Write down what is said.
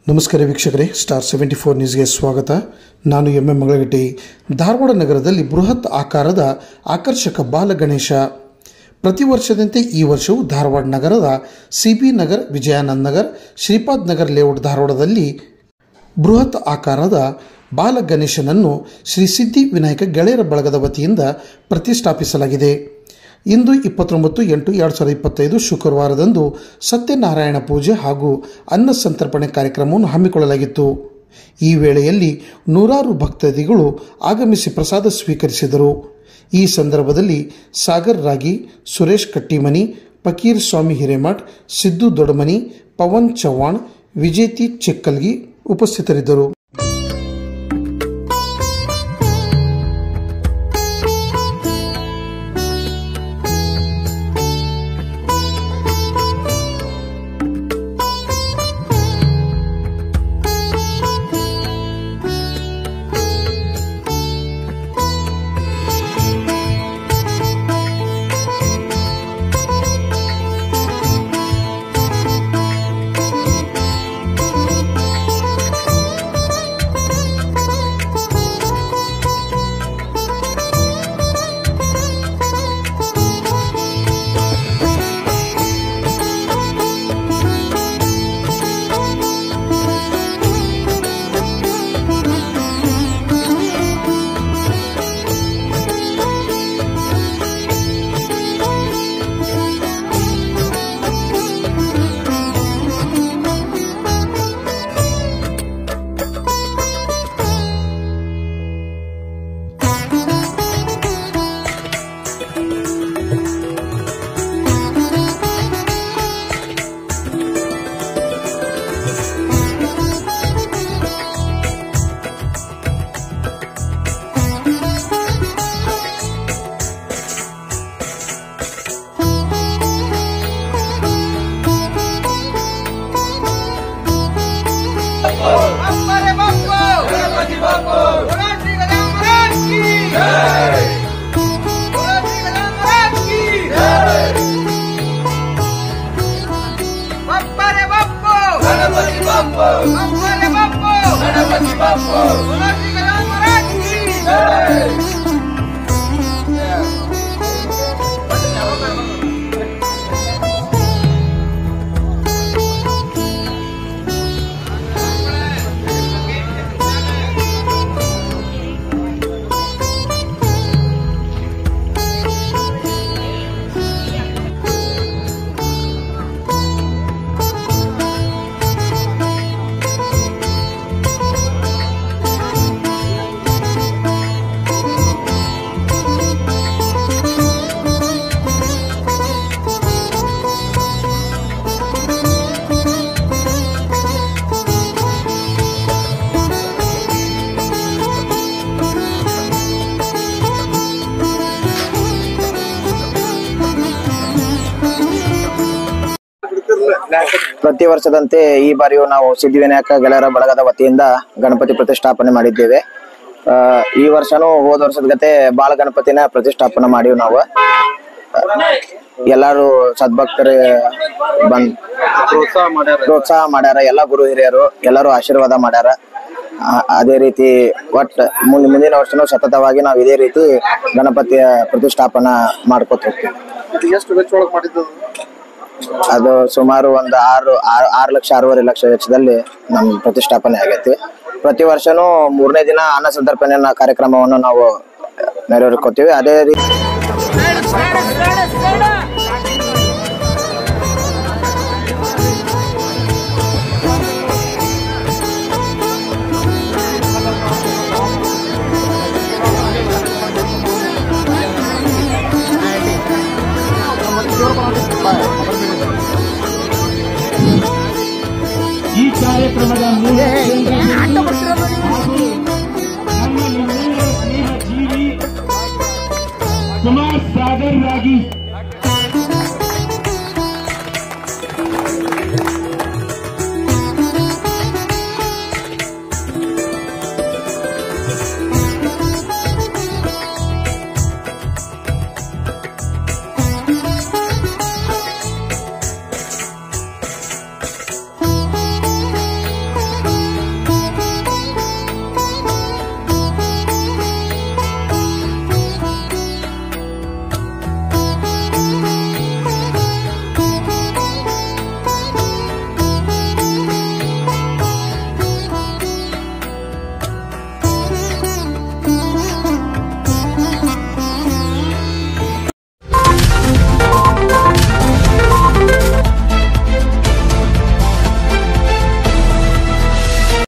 ನಮಸ್ಕಾರ ವೀಕ್ಷಕರೇ, ಸ್ಟಾರ್ 74 ನ್ಯೂಸ್ಗೆ ಸ್ವಾಗತ. ನಾನು ಎಂ ಮಂಗಳಗಟ್ಟಿ. ಧಾರವಾಡ ನಗರದಲ್ಲಿ ಬೃಹತ್ ಆಕಾರದ ಆಕರ್ಷಕ ಬಾಲಗಣೇಶ. ಪ್ರತಿ ವರ್ಷದಂತೆ ಈ ವರ್ಷವೂ ಧಾರವಾಡ ನಗರದ ಸಿಬಿ ನಗರ್, ವಿಜಯಾನಂದ ನಗರ್, ಶ್ರೀಪಾದ್ ನಗರ್ ಲೇಔಟ್ ಧಾರವಾಡದಲ್ಲಿ ಬೃಹತ್ ಆಕಾರದ ಬಾಲಗಣೇಶನನ್ನು ಶ್ರೀ ಸಿದ್ಧಿ ವಿನಾಯಕ ಗೆಳೆಯರ ಬಳಗದ ವತಿಯಿಂದ ಪ್ರತಿಷ್ಠಾಪಿಸಲಾಗಿದೆ. ಇಂದು 29/8/2025 ಶುಕ್ರವಾರದಂದು ಸತ್ಯನಾರಾಯಣ ಪೂಜೆ ಹಾಗೂ ಅನ್ನ ಸಂತರ್ಪಣೆ ಕಾರ್ಯಕ್ರಮವನ್ನು ಹಮ್ಮಿಕೊಳ್ಳಲಾಗಿತ್ತು. ಈ ವೇಳೆಯಲ್ಲಿ ನೂರಾರು ಭಕ್ತಾದಿಗಳು ಆಗಮಿಸಿ ಪ್ರಸಾದ ಸ್ವೀಕರಿಸಿದರು. ಈ ಸಂದರ್ಭದಲ್ಲಿ ಸಾಗರ್ ರಾಗಿ, ಸುರೇಶ್ ಕಟ್ಟಿಮನಿ, ಫಕೀರ್ ಸ್ವಾಮಿ ಹಿರೇಮಠ್, ಸಿದ್ದು ದೊಡಮನಿ, ಪವನ್ ಚವ್ಹಾಣ್, ವಿಜೇತಿ ಚೆಕ್ಕಲ್ಗಿ ಉಪಸ್ಥಿತರಿದ್ದರು. ಪ್ರತಿ ವರ್ಷದಂತೆ ಈ ಬಾರಿಯೂ ನಾವು ಸಿದ್ಧಿವಿನಾಯಕ ಗೆಳೆಯರ ಬಳಗದ ವತಿಯಿಂದ ಗಣಪತಿ ಪ್ರತಿಷ್ಠಾಪನೆ ಮಾಡಿದ್ದೇವೆ. ಈ ವರ್ಷನೂ ಹೋದ ವರ್ಷದ ಗತೆ ಬಾಳ ಗಣಪತಿನ ಪ್ರತಿಷ್ಠಾಪನೆ ಮಾಡಿವ್ ನಾವು. ಎಲ್ಲಾರು ಸದ್ಭಕ್ತರು ಬಂದ್ ಪ್ರೋತ್ಸಾಹ ಮಾಡ್ಯಾರ. ಎಲ್ಲ ಗುರು ಹಿರಿಯರು ಎಲ್ಲರೂ ಆಶೀರ್ವಾದ ಮಾಡ್ಯಾರ. ಅದೇ ರೀತಿ ಒಟ್ಟ ಮುಂದಿನ ವರ್ಷನೂ ಸತತವಾಗಿ ನಾವು ಇದೇ ರೀತಿ ಗಣಪತಿಯ ಪ್ರತಿಷ್ಠಾಪನಾ ಮಾಡ್ಕೊತ ಹೋಗ್ತೀವಿ. ಅದು ಸುಮಾರು ಒಂದು 6,00,000-6,500,000 ವೆಚ್ಚದಲ್ಲಿ ನಮ್ಮ ಪ್ರತಿಷ್ಠಾಪನೆ ಆಗೈತಿ. ಪ್ರತಿ ವರ್ಷನೂ 3ನೇ ದಿನ ಅನ್ನ ಸಂತರ್ಪಣೆ ಕಾರ್ಯಕ್ರಮವನ್ನು ನಾವು ನೆರವೇರಿಸ್ಕೊತೀವಿ. ಅದೇ ರೀತಿ ಈ ಕಾರ್ಯಕ್ರಮದ ಮೂಲ ನಮ್ಮ ಸ್ನೇಹ ಜೀವಿ ಕುಮಾರ್ ಸಾಗರ್ ರಾಗಿ